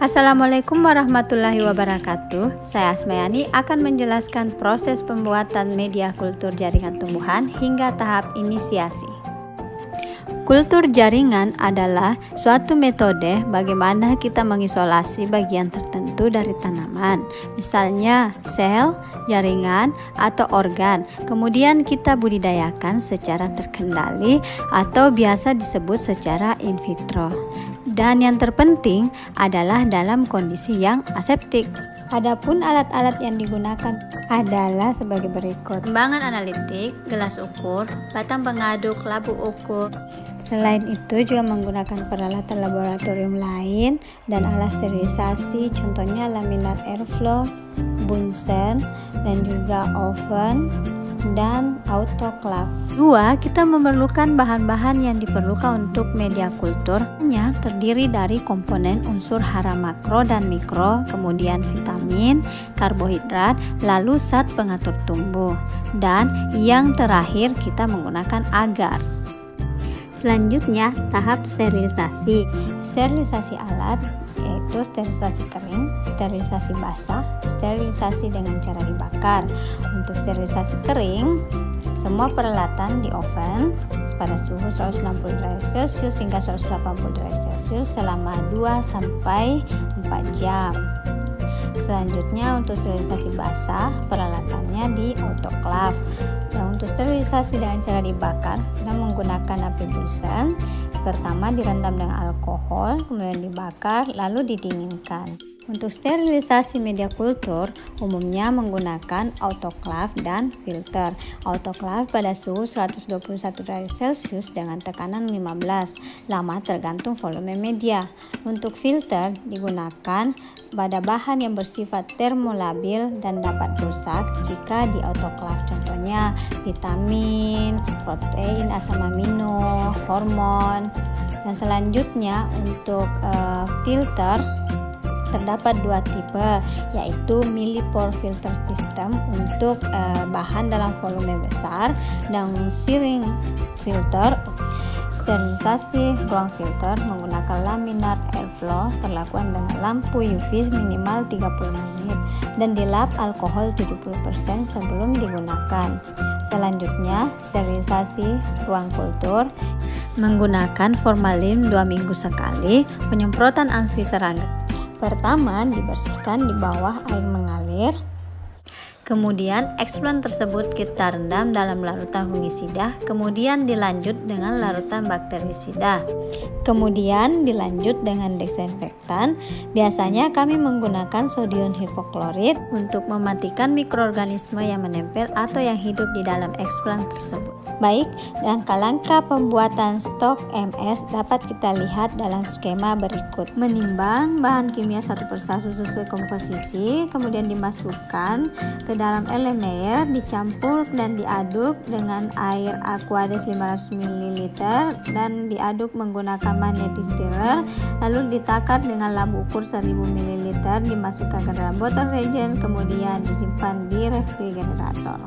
Assalamualaikum warahmatullahi wabarakatuh. Saya Asmayani akan menjelaskan proses pembuatan media kultur jaringan tumbuhan hingga tahap inisiasi. Kultur jaringan adalah suatu metode bagaimana kita mengisolasi bagian tertentu dari tanaman, misalnya sel, jaringan, atau organ. Kemudian kita budidayakan secara terkendali atau biasa disebut secara in vitro. Dan yang terpenting adalah dalam kondisi yang aseptik. Adapun alat-alat yang digunakan adalah sebagai berikut: timbangan analitik, gelas ukur, batang pengaduk, labu ukur. Selain itu juga menggunakan peralatan laboratorium lain dan alat sterilisasi, contohnya laminar airflow, bunsen, dan juga oven dan autoclave. Dua, kita memerlukan bahan-bahan yang diperlukan untuk media kultur. Terdiri dari komponen unsur hara makro dan mikro, kemudian vitamin, karbohidrat, lalu zat pengatur tumbuh, dan yang terakhir kita menggunakan agar. Selanjutnya, tahap sterilisasi. Sterilisasi alat yaitu sterilisasi kering, sterilisasi basah, sterilisasi dengan cara dibakar. Untuk sterilisasi kering, semua peralatan di oven pada suhu 160 derajat Celcius hingga 180 derajat Celcius selama 2-4 jam. Selanjutnya, untuk sterilisasi basah, peralatannya di autoclave. Dan untuk sterilisasi dengan cara dibakar, kita menggunakan api bunsen. Pertama direndam dengan alkohol, kemudian dibakar, lalu didinginkan. Untuk sterilisasi media kultur, umumnya menggunakan autoclave dan filter. Autoclave pada suhu 121 derajat Celcius dengan tekanan 15, lama tergantung volume media. Untuk filter digunakan pada bahan yang bersifat termolabil dan dapat rusak jika di autoclave, contohnya vitamin, protein, asam amino, hormon. Dan selanjutnya untuk filter terdapat dua tipe, yaitu millipore filter system untuk bahan dalam volume besar dan searing filter. Sterilisasi ruang filter menggunakan laminar airflow, perlakuan dengan lampu UV minimal 30 menit dan dilap alkohol 70% sebelum digunakan. Selanjutnya, sterilisasi ruang kultur menggunakan formalin 2 minggu sekali, penyemprotan anti serangga. Pertama, dibersihkan di bawah air mengalir. Kemudian eksplan tersebut kita rendam dalam larutan fungisida, kemudian dilanjut dengan larutan bakterisida. Kemudian dilanjut dengan desinfektan. Biasanya kami menggunakan sodium hipoklorit untuk mematikan mikroorganisme yang menempel atau yang hidup di dalam eksplan tersebut. Baik, langkah-langkah pembuatan stok MS dapat kita lihat dalam skema berikut. Menimbang bahan kimia satu persatu sesuai komposisi, kemudian dimasukkan ke dalam elemer, dicampur dan diaduk dengan air Aquades 500 ml dan diaduk menggunakan magnetic stirrer, lalu ditakar dengan labu ukur 1000 ml, dimasukkan ke dalam botol reagent, kemudian disimpan di refrigerator.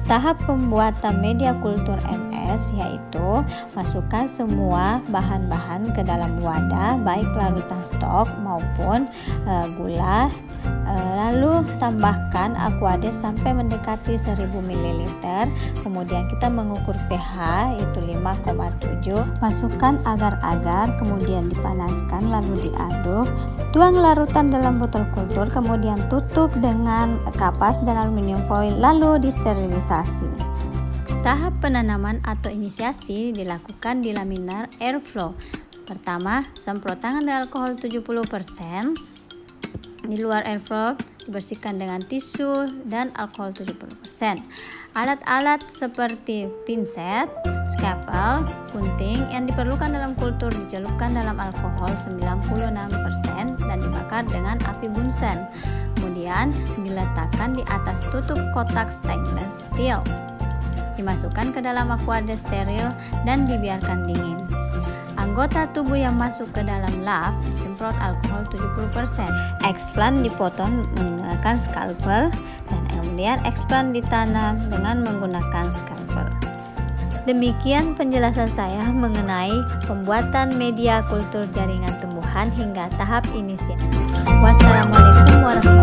Tahap pembuatan media kultur MS yaitu masukkan semua bahan-bahan ke dalam wadah, baik larutan stok maupun gula, lalu tambahkan Aquades sampai mendekati 1000 ml, kemudian kita mengukur pH itu 5,7, masukkan agar-agar, kemudian dipanaskan lalu diaduk, tuang larutan dalam botol kultur, kemudian tutup dengan kapas dan aluminium foil, lalu disterilisasi. Tahap penanaman atau inisiasi dilakukan di laminar airflow. Pertama, semprot tangan dengan alkohol 70%. Di luar airflow dibersihkan dengan tisu dan alkohol 70%. Alat-alat seperti pinset, scalpel, gunting yang diperlukan dalam kultur dicelupkan dalam alkohol 96% dan dibakar dengan api bunsen. Kemudian diletakkan di atas tutup kotak stainless steel. Dimasukkan ke dalam Aquades steril dan dibiarkan dingin. Anggota tubuh yang masuk ke dalam lab disemprot alkohol 70%. Eksplan dipotong menggunakan scalpel dan kemudian eksplan ditanam dengan menggunakan scalpel. Demikian penjelasan saya mengenai pembuatan media kultur jaringan tumbuhan. tumbuhan hingga tahap inisiasi. Wassalamualaikum warahmatullahi wabarakatuh.